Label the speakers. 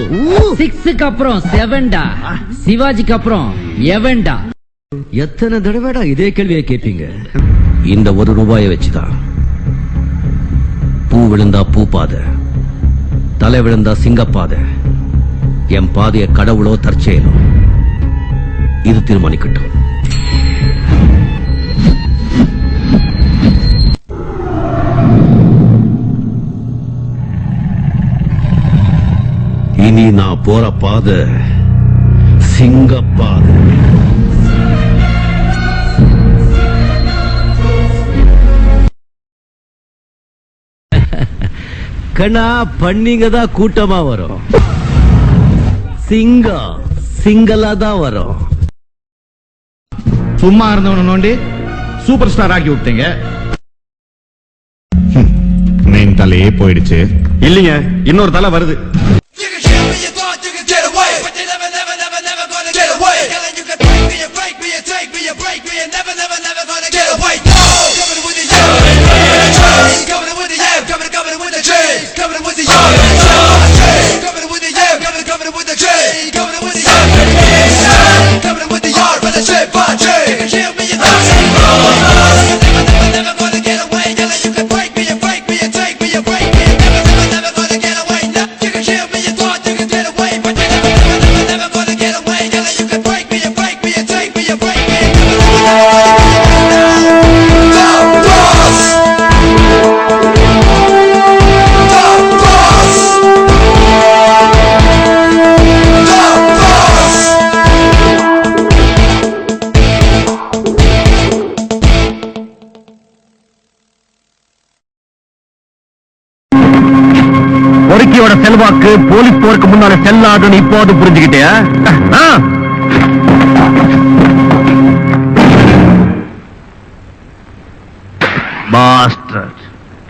Speaker 1: 6க்கு அப்புறம் 7டா, சிவாஜிக்கு அப்புறம் எவன்டா?
Speaker 2: எத்தனை தடவைடா இதே கேள்வியை கேட்பீங்க? இந்த ₹1 வச்சுதான் பூ விழுந்தா பூ பாதை, தலை விழுந்தா சிங்கப்பாதை, என் பாதைய கடவுளோ தற்செயலோ இது தீர்மானிக்கட்டும். இனி நான் போற பாதை சிங்கப்பாதை. கண்ணா, பண்ணிங்க தான் கூட்டமா வரும், சிங்கம் சிங்கலா தான் வரும்.
Speaker 3: சும்மா இருந்தவன நோண்டி சூப்பர் ஸ்டார் ஆக்கி விட்டீங்க. மெயின் தலையே போயிடுச்சு. இல்லீங்க, இன்னொரு தலை வருது. பொறுக்கியோட செல்வாக்கு போலீஸ் போருக்கு முன்னால செல்லாதுன்னு இப்போது புரிஞ்சுக்கிட்டியா? பாஸ்டர்.